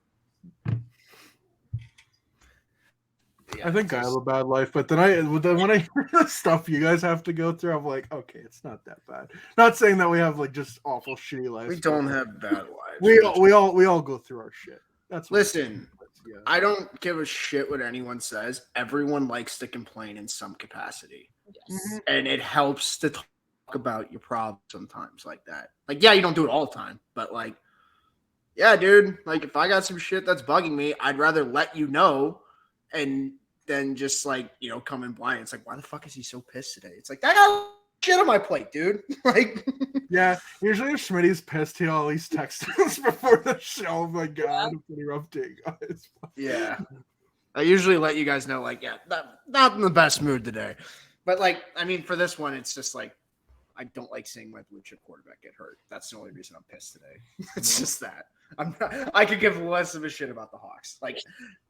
I think I have a bad life, but then when I hear the stuff you guys have to go through, I'm like, okay, it's not that bad. Not saying that we have like just awful shitty lives. We don't have bad lives. We all go through our shit. Listen. Yeah. I don't give a shit what anyone says. Everyone likes to complain in some capacity, yes. And it helps to talk about your problems sometimes like that. Like, yeah, you don't do it all the time, but like, yeah, dude. Like, if I got some shit that's bugging me, I'd rather let you know and then just like, come in blind. It's like, why the fuck is he so pissed today? It's like, I got shit on my plate, dude. Like, yeah, usually if Schmitty's pissed, he'll at least text us before the show. Oh my God, it's pretty rough day, guys. Yeah. I usually let you guys know, like, yeah, not in the best mood today. But like, I mean, for this one, it's just like, I don't like seeing my blue chip quarterback get hurt. That's the only reason I'm pissed today. It's just that. I could give less of a shit about the Hawks. Like,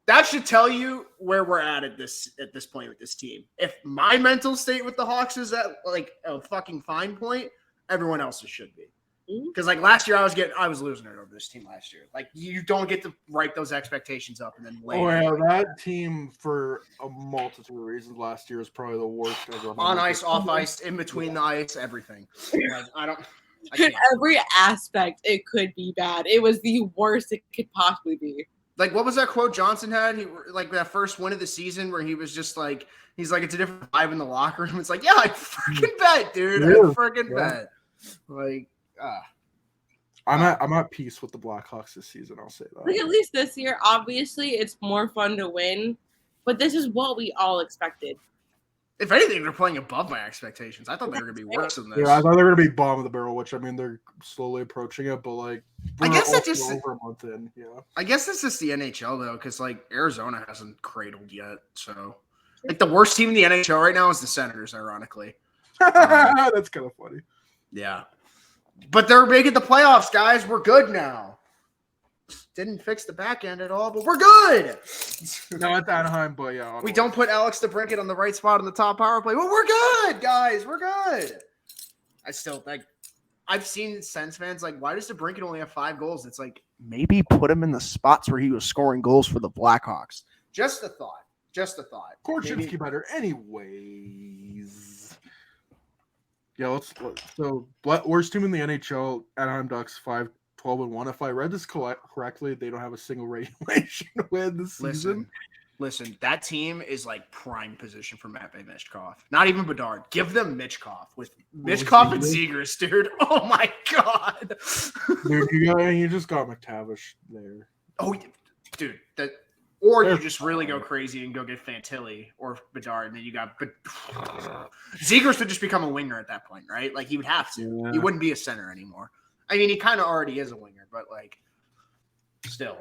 that should tell you where we're at this point with this team. If my mental state with the Hawks is at like a fucking fine point, everyone else's should be. Because like last year, I was losing it over this team last year. Like, you don't get to write those expectations up and then wait. Oh yeah, that team for a multitude of reasons last year is probably the worst ever. On ice, off ice, in between the ice, everything. Like, Every aspect, it could be bad. It was the worst it could possibly be. Like, what was that quote Johnson had? He like that first win of the season where he was just like, he's like, it's a different vibe in the locker room. It's like, yeah, I freaking bet, dude. I freaking bet. Like, I'm at peace with the Blackhawks this season. I'll say that. Like, at least this year, obviously, it's more fun to win, but this is what we all expected. If anything, they're playing above my expectations. I thought they were going to be worse than this. Yeah, I thought they were going to be bottom of the barrel, which I mean they're slowly approaching it, but like I guess that's just over a month in. Yeah, I guess that's just the NHL though, because like Arizona hasn't cradled yet. So like the worst team in the NHL right now is the Senators, ironically. That's kind of funny. Yeah, but they're making the playoffs, guys. We're good now. Didn't fix the back end at all, but we're good. No, at Anaheim, but yeah. We don't put Alex DeBrincat on the right spot on the top power play. Well, we're good, guys. We're good. I still like. I've seen Sens fans like, why does DeBrincat only have 5 goals? It's like maybe put him in the spots where he was scoring goals for the Blackhawks. Just a thought. Just a thought. Korchinski better, anyways. Yeah, so worst team in the NHL, Anaheim Ducks 5-12-1. If I read this correctly, they don't have a single regulation win this season. Listen, that team is like prime position for Matvei Michkov. Not even Bedard. Give them Michkov with Michkov and Zegras, dude. Oh my god, dude! You just got McTavish there. Oh, dude, you just really go crazy and go get Fantilli or Bedard, and then you got Zegras would just become a winger at that point, right? Like he would have to. Yeah. He wouldn't be a center anymore. I mean, he kind of already is a winger, but like, still.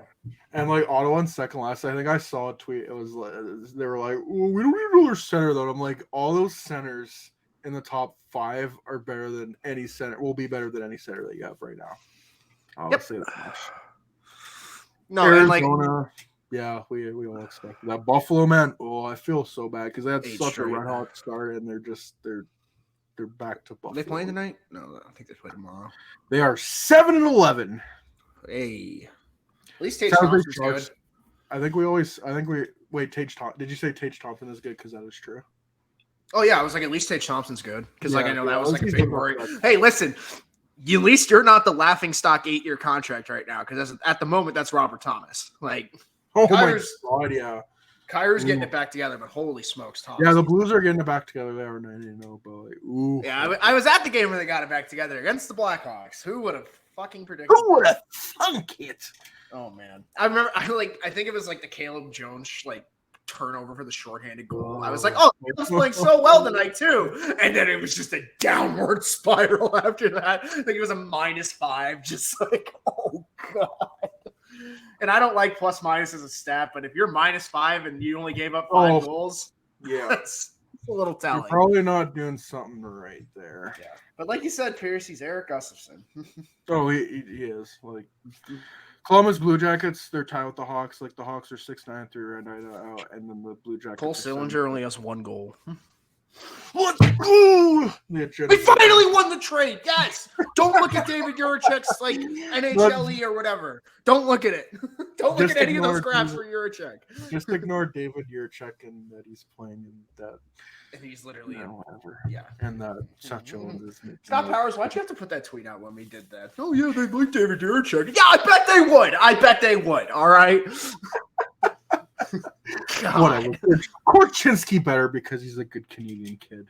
And like Ottawa in second last, I think I saw a tweet. It was like they were like, "We don't even know their center though." And I'm like, all those centers in the top 5 are better than any center. Will be better than any center that you have right now. I'll say that much. No, Arizona, and yeah, we all expected that. Buffalo, man, I feel so bad because they had such a red hot start, and they're back to Buffalo. Are they playing tonight? No, I think they play tomorrow. They are 7-11. Hey, at least Tate Thompson's good. I think we wait. Did you say Tage Thompson is good? Because that is true. Oh yeah, I was like, at least Tage Thompson's good because I know that was like a he's big worry. Hey, listen, at least you're not the laughing stock 8-year contract right now because at the moment that's Robert Thomas. Like, oh Kyra's, my god, yeah. Kyra's getting it back together, but holy smokes, Thomas. Yeah, the Blues are getting it back together. They are 9-0, but like, ooh. Yeah, I was at the game when they got it back together against the Blackhawks. Who would have fucking predicted? Who would have thunk it? Oh man, I remember. I think it was like the Caleb Jones turnover for the shorthanded goal. I was like, oh, he's playing so well tonight too. And then it was just a downward spiral after that. I think it was a -5, just like, oh god. And I don't like plus minus as a stat, but if you're -5 and you only gave up 5 goals, yeah, that's a little telling. You're probably not doing something right there. Yeah, but like you said, Pierce, he's Eric Gustafson. Oh, he is. Like, Columbus Blue Jackets, they're tied with the Hawks. Like, the Hawks are 6-9 through right out, and then the Blue Jackets. Cole Sillinger only has 1 goal. Let's go! We finally won the trade. Yes. Don't look at David Juracek's like NHLE or whatever. Don't look at it. Don't look at any of those graphs for Juracek. Just ignore David Juracek and that he's playing in that. And he's literally whatever. Yeah. And that Satchel is Scott Powers, why'd you have to put that tweet out when we did that? Oh yeah, they like David Juracek. Yeah, I bet they would. All right. Whatever. Korchinski better because he's a good Canadian kid.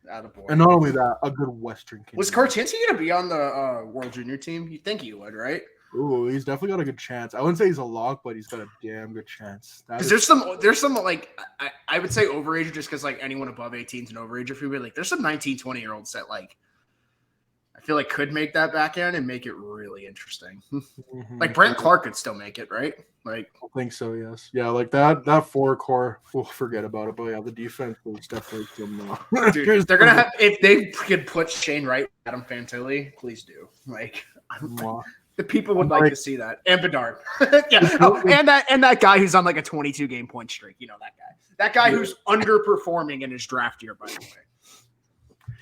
And not only that, a good Western kid. Was Korchinski going to be on the World Junior team? You think he would, right? Ooh, he's definitely got a good chance. I wouldn't say he's a lock, but he's got a damn good chance. Because there's some like I would say overage just because like anyone above 18 is an overage. If you were like, there's some 19, 20-year-olds that like I feel like could make that back end and make it really interesting. Like Brent Clark could still make it, right? Like I think so, yes. Yeah, like that 4 core, we'll forget about it. But yeah, the defense is definitely still now. Dude, they're gonna have if they could put Shane Wright, Adam Fantilli, please do. Like the people would like to see that. And Bedard. Yeah. Oh, and that guy who's on like a 22-game point streak. You know that guy. That guy who's underperforming in his draft year, by the way.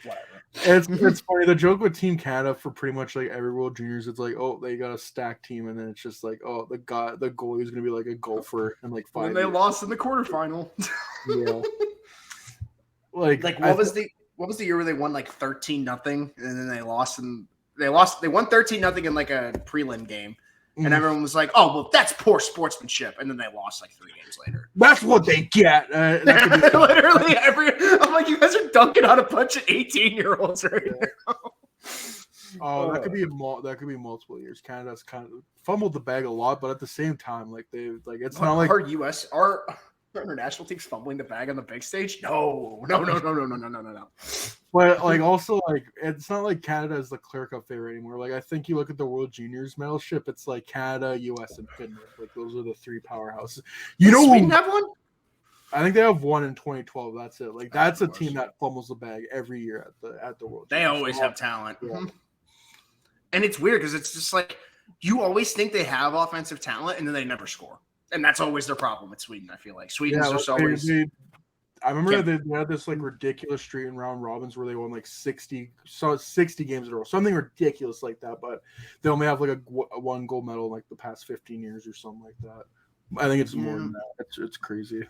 Whatever. It's funny. The joke with Team Canada for pretty much like every World Juniors, it's like, oh, they got a stacked team, and then it's just like, oh, the goalie is gonna be like a golfer and like 5 And they lost in the quarterfinal. Yeah. Like what was the year where they won like 13-0 and then they won 13-0 in like a prelim game. And everyone was like, "Oh, well, that's poor sportsmanship." And then they lost like 3 games later. That's what they get. Literally I'm like, you guys are dunking on a bunch of 18-year-olds right now. Oh, that could be multiple years. Canada's kind of fumbled the bag a lot, but at the same time, like it's not like our international team's fumbling the bag on the big stage. No. But like also like it's not like Canada is the clear cut favorite anymore. Like I think you look at the World Juniors medalship, it's like Canada, US, and Finland. Like those are the 3 powerhouses. You know, Sweden have one? I think they have one in 2012. That's it. Like that's a team that fumbles the bag every year at the World. They always have talent. Yeah. And it's weird because it's just like you always think they have offensive talent and then they never score. And that's always their problem with Sweden, I feel like. Sweden's just always I remember they had this like ridiculous streak in round robins where they won like 60 games in a row, something ridiculous like that. But they only have like a 1 gold medal in like the past 15 years or something like that. I think it's more than that. It's crazy.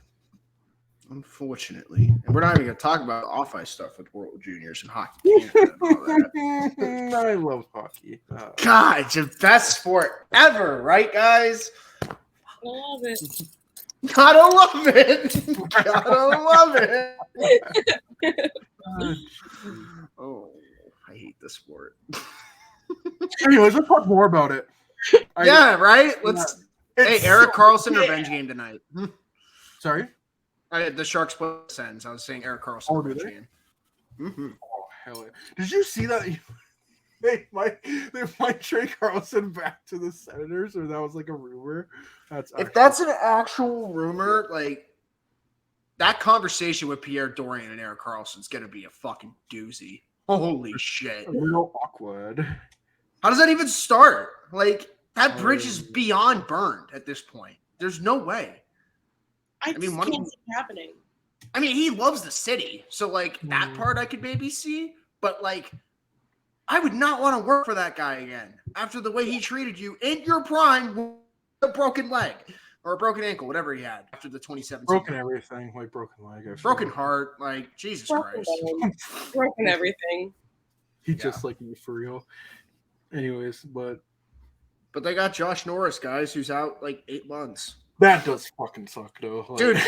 Unfortunately, and we're not even going to talk about off-ice stuff with World Juniors and hockey. And all that. I love hockey. God, it's the best sport ever, right, guys? I love it. Gotta love it. Gotta love it. Oh, I hate this sport. Anyways, let's talk more about it. Right? Let's. Hey, Eric Carlson revenge game tonight. Sorry? The Sharks put sends. I was saying Eric Carlson revenge game. Mm-hmm. Oh, hell yeah. Did you see that? They might trade Carlson back to the Senators, or that was like a rumor. If that's an actual rumor, like that conversation with Pierre Dorian and Eric Carlson's gonna be a fucking doozy. Holy shit! Real awkward. How does that even start? Like that bridge is beyond burned at this point. There's no way. I mean, can't see it happening. I mean, he loves the city, so like that part I could maybe see, but like. I would not want to work for that guy again after the way he treated you in your prime with a broken leg. or a broken ankle, whatever he had after the 2017. Broken everything, like broken leg. Broken heart, like Jesus Christ. Broken everything. He just like me for real. Anyways, but they got Josh Norris, guys, who's out like 8 months. That does fucking suck, though. Like, dude.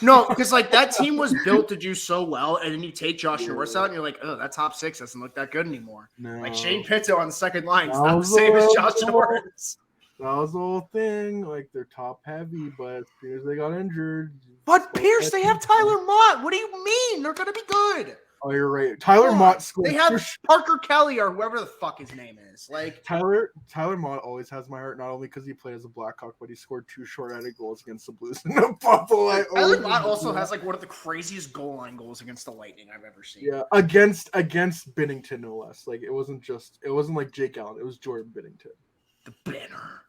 No, because like that team was built to do so well, and then you take Josh Norris out, and you're like, oh, that top 6 doesn't look that good anymore. No. Like Shane Pitto on the second line is not the same as Josh Norris. That was the whole thing. Like they're top heavy, but as soon as they got injured. But Pierce, they have Tyler Mott. What do you mean? They're gonna be good. Oh, you're right. Tyler Mott scored. They have Parker Kelly or whoever the fuck his name is. Like Tyler Mott always has my heart, not only because he played as a Blackhawk, but he scored 2 short-handed goals against the Blues and the Buffalo. Tyler Mott also has like one of the craziest goal line goals against the Lightning I've ever seen. Yeah, against Binnington, no less. Like it wasn't like Jake Allen. It was Jordan Binnington. The Banner.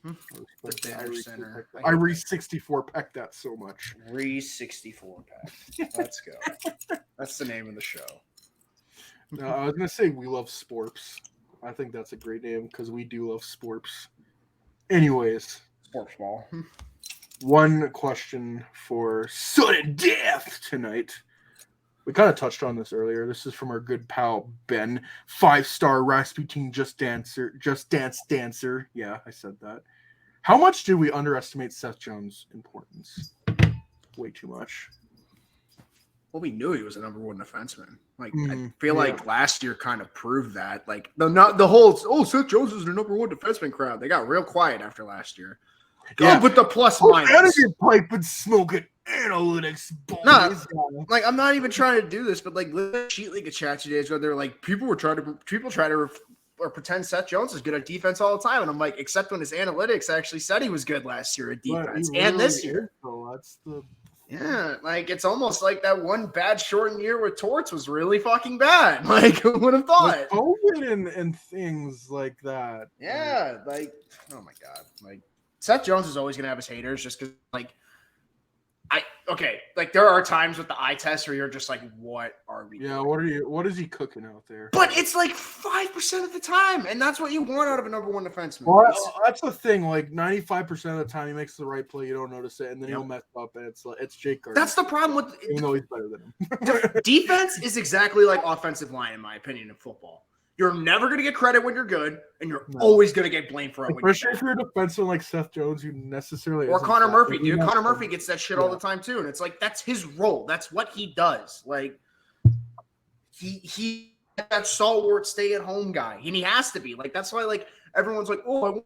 The Banner Center. I re-64 packed that so much. Re-64 pack. Let's go. That's the name of the show. No, I was gonna say we love sports. I think that's a great name because we do love sports. Anyways, sports ball. One question for sudden death tonight. We kind of touched on this earlier. This is from our good pal Ben, 5-star Rasputin Just Dance Dancer. Yeah, I said that. How much did we underestimate Seth Jones' importance? Way too much. Well, we knew he was a number 1 defenseman. Like I feel like last year kind of proved that. Like the whole Seth Jones is the number 1 defenseman crowd. They got real quiet after last year. Go with the plus minus. Out of your pipe and smoke it. Analytics, boys. No, like I'm not even trying to do this, but like cheat league chat 2 days ago, they're like people try to or pretend Seth Jones is good at defense all the time, and I'm like, except when his analytics actually said he was good last year at defense and this year. That's the yeah, like it's almost like that one bad shortened year with Torts was really fucking bad. Like who would have thought? With COVID and things like that. Yeah, like oh my god, like Seth Jones is always gonna have his haters just because like. Like there are times with the eye test where you're just like, what are we doing? What is he cooking out there? But it's like 5% of the time, and that's what you want out of a number 1 defenseman. Well, that's the thing. Like 95% of the time he makes the right play, you don't notice it, and then he'll mess up, and it's Jake Gardner. That's the problem with even though he's better than him. Defense is exactly like offensive line, in my opinion, in football. You're never going to get credit when you're good, and you're always going to get blamed for it. Especially if you're a defenseman like Seth Jones, who necessarily or Connor Murphy, dude. Connor Murphy gets that shit all the time too, and it's like that's his role. That's what he does. Like he that stalwart stay-at-home guy, and he has to be. Like that's why like everyone's like, oh, I want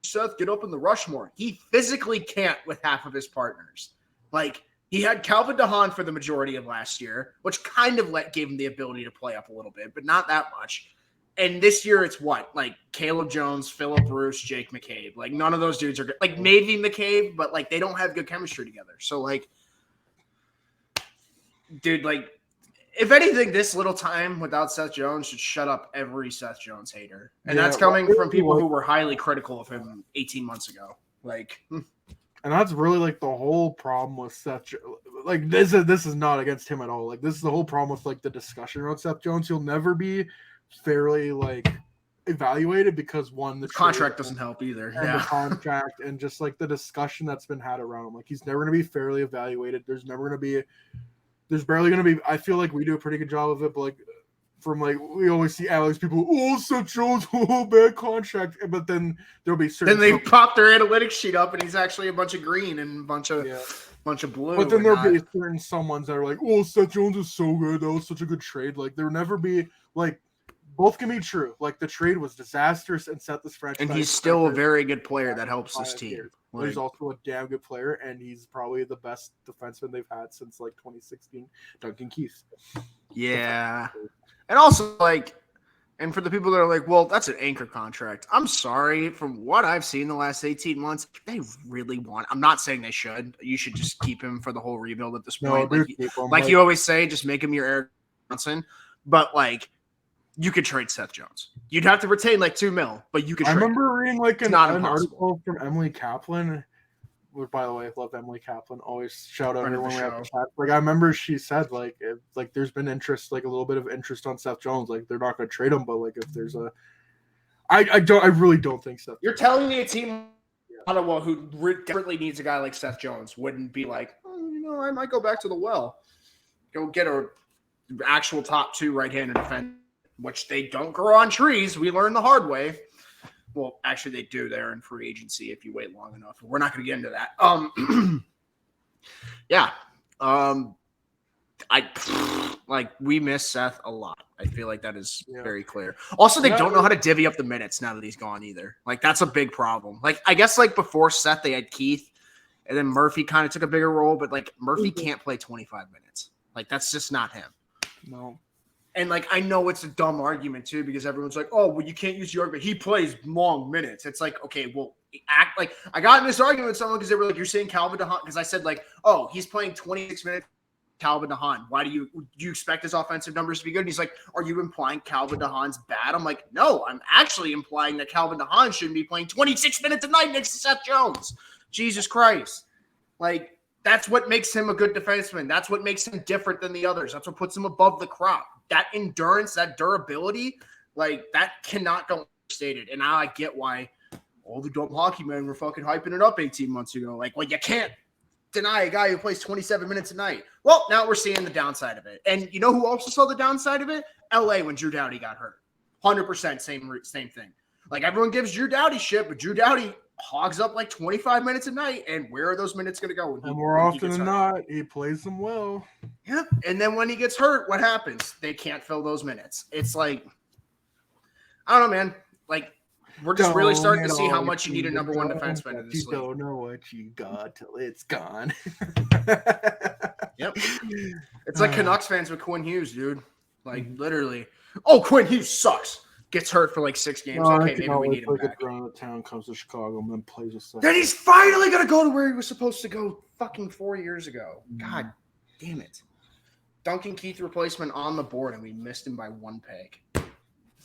Seth get up in the Rushmore. He physically can't with half of his partners. Like he had Calvin DeHaan for the majority of last year, which kind of gave him the ability to play up a little bit, but not that much. And this year it's what? Like Caleb Jones, Phillip Bruce, Jake McCabe. Like none of those dudes are good. Like maybe McCabe, but like they don't have good chemistry together. So like, dude, like if anything, this little time without Seth Jones should shut up every Seth Jones hater. And that's coming from people who were highly critical of him 18 months ago. Like, and that's really like the whole problem with Seth. Like this is not against him at all. Like this is the whole problem with like the discussion around Seth Jones. He'll never be fairly like evaluated because the contract doesn't help either. The contract and just like the discussion that's been had around him. Like he's never going to be fairly evaluated. There's barely going to be. I feel like we do a pretty good job of it, but like from like we always see Alex people, Seth Jones, bad contract, but then there'll be certain. Then they pop their analytics sheet up and he's actually a bunch of green and a bunch of blue. But then there'll be certain someones that are like, Seth Jones is so good. That was such a good trade. Like there'll never be like. Both can be true. Like the trade was disastrous and set this franchise. And he's still a very good player that helps this team. Like, he's also a damn good player, and he's probably the best defenseman they've had since like 2016, Duncan Keith. Yeah, and also like, and for the people that are like, well, that's an anchor contract. I'm sorry, from what I've seen the last 18 months, they really want. I'm not saying they should. You should just keep him for the whole rebuild at this point. Like you always say, just make him your Eric Johnson. But like. You could trade Seth Jones. You'd have to retain like $2 million, but you could trade. I remember reading like an article from Emily Kaplan. By the way, I love Emily Kaplan. Always shout out everyone we have to chat. Like I remember she said like there's been interest, like a little bit of interest on Seth Jones. Like they're not going to trade him, but like if there's I really don't think Seth. You're telling me a team Ottawa, who desperately needs a guy like Seth Jones, wouldn't be like, I might go back to the well, go get a actual top 2 right-handed defense, which they don't grow on trees. We learned the hard way. Well, actually, they do. They're in free agency if you wait long enough. We're not going to get into that. Yeah. We miss Seth a lot. I feel like that is very clear. Also, they don't know how to divvy up the minutes now that he's gone either. Like, that's a big problem. Like, I guess, like, before Seth, they had Keith, and then Murphy kind of took a bigger role, but, like, Murphy can't play 25 minutes. Like, that's just not him. No. And, like, I know it's a dumb argument, too, because everyone's like, oh, well, you can't use the argument. He plays long minutes. It's like, okay, well, act like – I got in this argument with someone because they were like, you're saying Calvin DeHaan – because I said, like, oh, he's playing 26 minutes. Calvin DeHaan. Why do you expect his offensive numbers to be good? And he's like, are you implying Calvin DeHaan's bad? I'm like, no, I'm actually implying that Calvin DeHaan shouldn't be playing 26 minutes a night next to Seth Jones. Jesus Christ. Like, that's what makes him a good defenseman. That's what makes him different than the others. That's what puts him above the crop. That endurance, that durability, like, that cannot go understated. And now I get why all the dumb hockey men were fucking hyping it up 18 months ago. Like, well, you can't deny a guy who plays 27 minutes a night. Well, now we're seeing the downside of it. And you know who also saw the downside of it? LA when Drew Doughty got hurt. 100% same thing. Like, everyone gives Drew Doughty shit, but Drew Doughty hogs up like 25 minutes a night. And where are those minutes going to go? And more often than not, he plays them well. Yeah. And then when he gets hurt, what happens? They can't fill those minutes. It's like, I don't know, man. Like, we're just really starting to see how much you need a number 1 defenseman in this league. You don't know what you got till it's gone. Yep. It's like Canucks fans with Quinn Hughes, dude. Like, literally. Oh, Quinn Hughes sucks. Gets hurt for like 6 games. Okay, maybe we need him back. Around the town, comes to Chicago, and then plays a second. Then he's finally going to go to where he was supposed to go fucking 4 years ago. God damn it. Duncan Keith replacement on the board, and we missed him by 1 peg.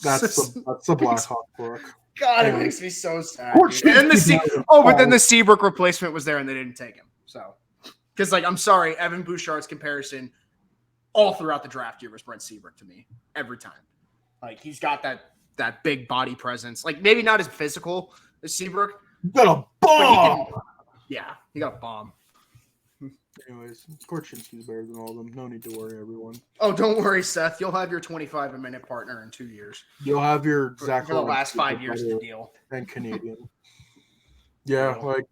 That's the Blackhawk work. God, it makes me so sad. And then the Seabrook replacement was there, and they didn't take him. So, because, like, I'm sorry, Evan Bouchard's comparison all throughout the draft year was Brent Seabrook to me every time. Like, he's got that big body presence. Like, maybe not as physical as Seabrook. You got a bomb. He got a bomb. Anyways, Korchinski's better than all of them. No need to worry, everyone. Oh, don't worry, Seth. You'll have your 25-a-minute partner in 2 years. You'll have your Zach for the last 5 years of the deal. And Canadian. Yeah, like,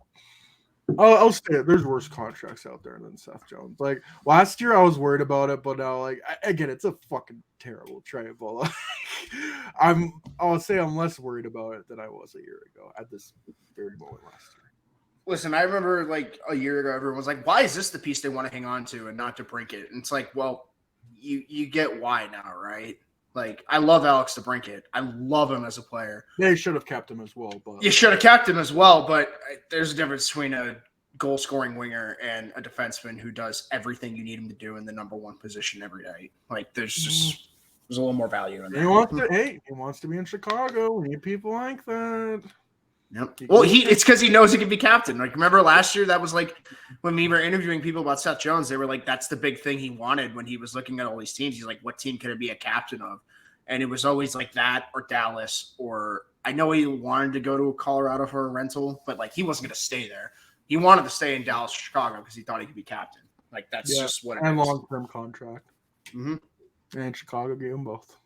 I'll say it. There's worse contracts out there than Seth Jones. Like, last year I was worried about it, but now, like, again, it's a fucking terrible trade. But I'll say I'm less worried about it than I was a year ago at this very moment last year. Listen, I remember like a year ago, everyone was like, why is this the piece they want to hang on to and not DeBrincat? And it's like, well, you get why now, right? Like, I love Alex DeBrincat. I love him as a player. Yeah, you should have kept him as well. But you should have kept him as well, but there's a difference between a goal-scoring winger and a defenseman who does everything you need him to do in the number 1 position every day. Like, there's a little more value in that. He wants to be in Chicago. We need people like that. Yep. Well, it's because he knows he can be captain. Like, remember last year, that was like when we were interviewing people about Seth Jones, they were like, that's the big thing he wanted when he was looking at all these teams. He's like, what team could it be a captain of? And it was always like that or Dallas, or I know he wanted to go to Colorado for a rental, but like he wasn't going to stay there. He wanted to stay in Dallas or Chicago because he thought he could be captain. Like, that's just what it is. And long-term contract. Mm-hmm. And Chicago gave them both.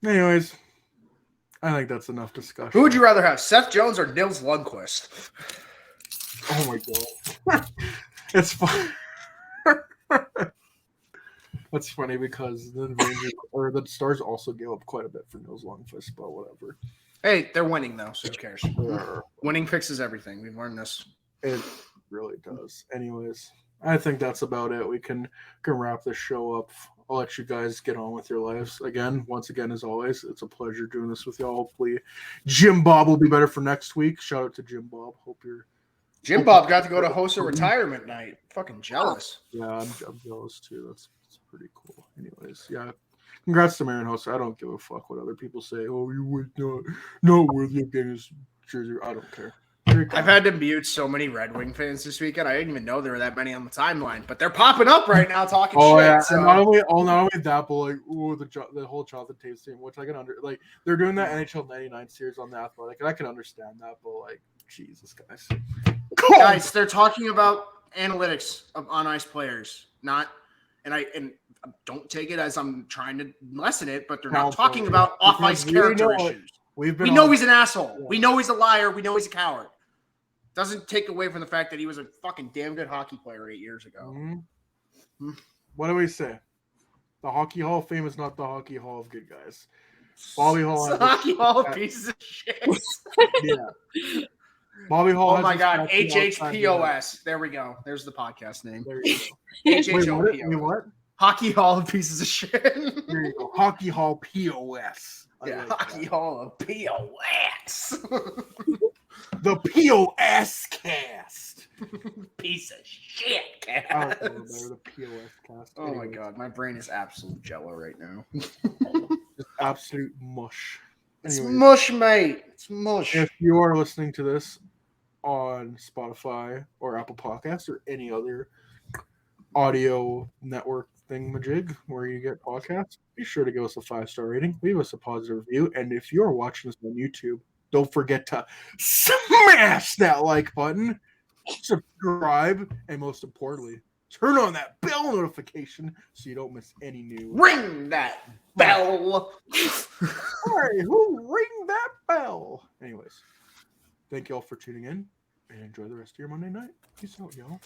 Anyways, I think that's enough discussion. Who would you rather have, Seth Jones or Nils Lundqvist? Oh my god, it's fun. That's funny because the Rangers or the Stars also gave up quite a bit for Nils Lundqvist, but whatever. Hey, they're winning though, so who cares? Winning fixes everything. We've learned this. It really does. Anyways, I think that's about it. We can wrap this show up. I'll let you guys get on with your lives. Once again, as always, it's a pleasure doing this with y'all. Hopefully, Jim Bob will be better for next week. Shout out to Jim Bob. Jim Bob got to go to host a retirement night. Fucking jealous. Yeah, I'm jealous too. That's pretty cool. Anyways, yeah. Congrats to Marion Hoster. I don't give a fuck what other people say. Oh, you would not worthy of getting his jersey. I don't care. I've had to mute so many Red Wing fans this weekend. I didn't even know there were that many on the timeline, but they're popping up right now talking shit. Yeah, so. and not only that, but like, the whole Jonathan Taves team, which I can they're doing that NHL '99 series on the Athletic, and I can understand that, but like, Jesus, guys, guys, they're talking about analytics of on ice players, not, and don't take it as I'm trying to lessen it, but they're not talking about off ice character issues. We know he's an asshole. Yeah. We know he's a liar. We know he's a coward. Doesn't take away from the fact that he was a fucking damn good hockey player 8 years ago. Mm-hmm. What do we say? The Hockey Hall of Fame is not the Hockey Hall of good guys. Bobby Hall has the Hockey Hall of pieces of shit. Yeah. Bobby Hall. Oh my God. P.O.S. There we go. There's the podcast name. There you go. Wait, what? Hockey Hall of pieces of shit. There you go. Hockey Hall P.O.S. Yeah, Hockey Hall of P.O.S. The P.O.S.cast. Piece of shit cast. I don't remember the P.O.S.cast. Oh my God, my brain is absolute jello right now. Just absolute mush. It's mush, mate. It's mush. If you are listening to this on Spotify or Apple Podcasts or any other audio network thingamajig where you get podcasts, be sure to give us a 5-star rating, leave us a positive review, and if you're watching this on YouTube, don't forget to smash that like button, subscribe, and most importantly, turn on that bell notification so you don't miss any new. Ring that bell. Hey, who ring that bell? Anyways, thank you all for tuning in and enjoy the rest of your Monday night. Peace out, y'all.